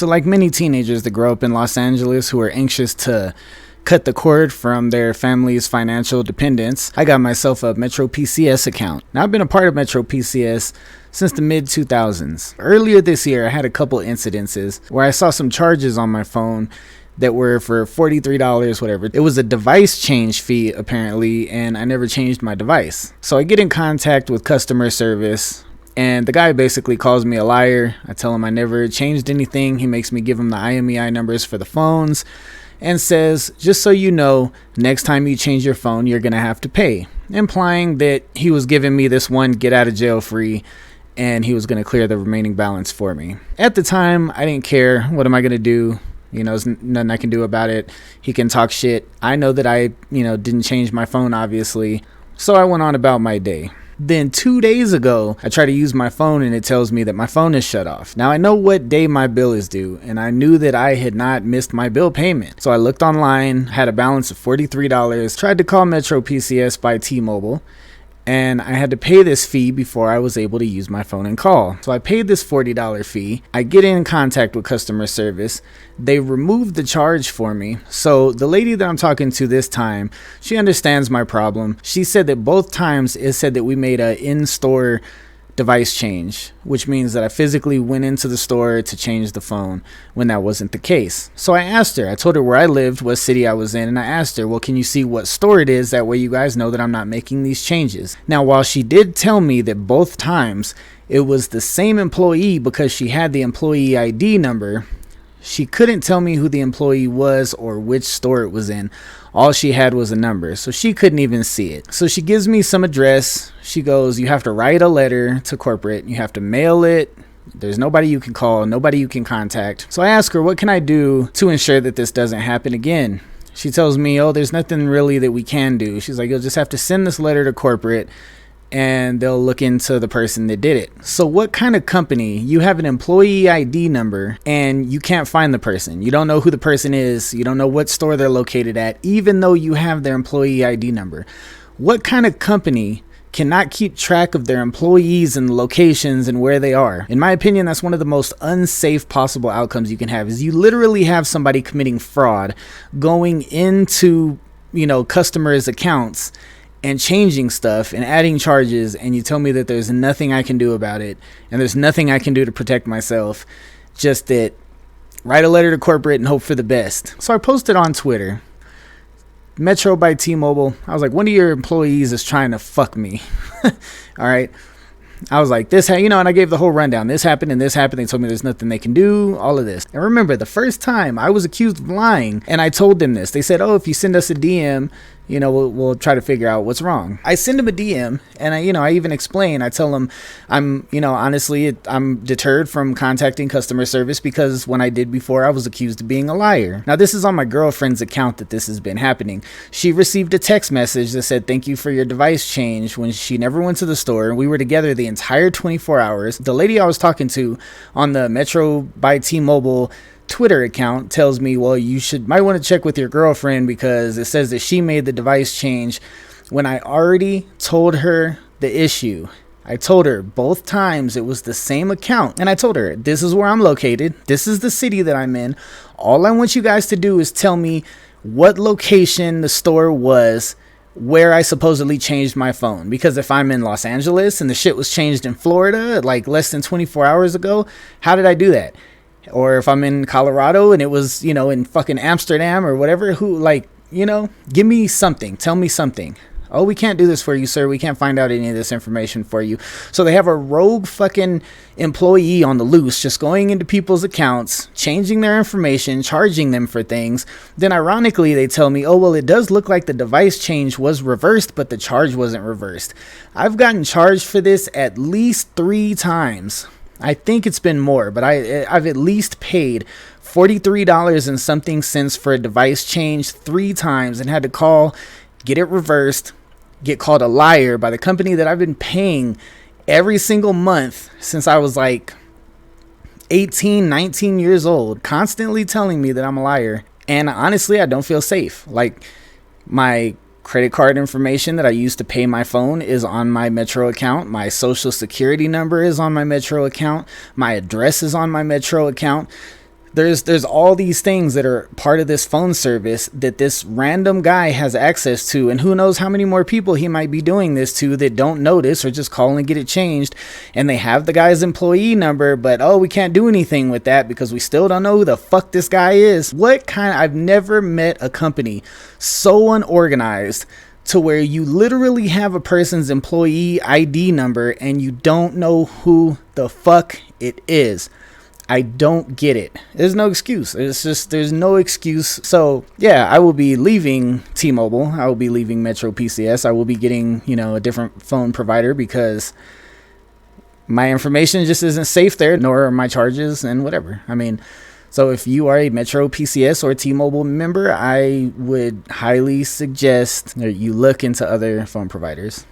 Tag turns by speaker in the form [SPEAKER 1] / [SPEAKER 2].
[SPEAKER 1] So like many teenagers that grow up in Los Angeles who are anxious to cut the cord from their family's financial dependence, I got myself a Metro PCS account. Now, I've been a part of Metro PCS since the mid 2000s. Earlier this year, I had a couple incidences where I saw some charges on my phone that were for $43, whatever. It was a device change fee, apparently, and I never changed my device. So I get in contact with customer service, and the guy basically calls me a liar. I tell him I never changed anything. He makes me give him the IMEI numbers for the phones and says, just so you know, next time you change your phone, you're going to have to pay, implying that he was giving me this one get out of jail free and he was going to clear the remaining balance for me. At the time, I didn't care. What am I going to do? There's nothing I can do about it. He can talk shit. I know that I, didn't change my phone, obviously. So I went on about my day. Then 2 days ago, I try to use my phone and it tells me that my phone is shut off. Now I know what day my bill is due, and I knew that I had not missed my bill payment. So I looked online, had a balance of $43, tried to call Metro PCS by T-Mobile, and I had to pay this fee before I was able to use my phone and call. So I paid this $40 fee. I get in contact with customer service. They removed the charge for me. So the lady that I'm talking to this time, she understands my problem. She said that both times it said that we made a in-store device change, which means that I physically went into the store to change the phone when that wasn't the case. So I asked her, I told her where I lived, what city I was in, and I asked her, well, can you see what store it is? That way you guys know that I'm not making these changes. Now, while she did tell me that both times it was the same employee because she had the employee ID number, she couldn't tell me who the employee was or which store it was in. All she had was a number, so she couldn't even see it. So she gives me some address. She goes, you have to write a letter to corporate. You have to mail it. There's nobody you can call, nobody you can contact. So I ask her, what can I do to ensure that this doesn't happen again? She tells me, oh, there's nothing really that we can do. She's like, you'll just have to send this letter to corporate and they'll look into the person that did it. So what kind of company, you have an employee ID number and you can't find the person? You don't know who the person is. You don't know what store they're located at, even though you have their employee ID number. What kind of company cannot keep track of their employees and locations and where they are? In my opinion, that's one of the most unsafe possible outcomes you can have, is you literally have somebody committing fraud, going into, customers' accounts and changing stuff and adding charges, and you tell me that there's nothing I can do about it and there's nothing I can do to protect myself, just that write a letter to corporate and hope for the best. So I posted on Twitter, Metro by T-Mobile. I was like, one of your employees is trying to fuck me. All right. I was like, and I gave the whole rundown. This happened and this happened. They told me there's nothing they can do, all of this. And remember, the first time I was accused of lying and I told them this, they said, oh, if you send us a DM, we'll try to figure out what's wrong. I send them a DM and I even explain, I tell them honestly, I'm deterred from contacting customer service because when I did before, I was accused of being a liar. Now, this is on my girlfriend's account that this has been happening. She received a text message that said, thank you for your device change, when she never went to the store. We were together the entire 24 hours. The lady I was talking to on the Metro by T-Mobile Twitter account tells me, well, might want to check with your girlfriend because it says that she made the device change when I already told her the issue. I told her both times it was the same account, and I told her, this is where I'm located. This is the city that I'm in. All I want you guys to do is tell me what location the store was where I supposedly changed my phone, because if I'm in Los Angeles and the shit was changed in Florida like less than 24 hours ago, how did I do that? Or if I'm in Colorado and it was, in fucking Amsterdam or whatever, give me something. Tell me something. Oh, we can't do this for you, sir. We can't find out any of this information for you. So they have a rogue fucking employee on the loose, just going into people's accounts, changing their information, charging them for things. Then ironically, they tell me, oh, well, it does look like the device change was reversed, but the charge wasn't reversed. I've gotten charged for this at least 3 times. I think it's been more, but I've at least paid $43 and something cents for a device change 3 times and had to call, get it reversed, get called a liar by the company that I've been paying every single month since I was like 18, 19 years old, constantly telling me that I'm a liar. And honestly, I don't feel safe. Like, my credit card information that I used to pay my phone is on my Metro account. My social security number is on my Metro account. My address is on my Metro account. There's all these things that are part of this phone service that this random guy has access to, and who knows how many more people he might be doing this to that don't notice or just call and get it changed, and they have the guy's employee number, but we can't do anything with that because we still don't know who the fuck this guy is. I've never met a company so unorganized to where you literally have a person's employee ID number and you don't know who the fuck it is. I don't get it. There's no excuse. There's no excuse. So yeah, I will be leaving T-Mobile. I will be leaving Metro PCS. I will be getting, a different phone provider because my information just isn't safe there, nor are my charges and whatever. So if you are a Metro PCS or T-Mobile member, I would highly suggest that you look into other phone providers.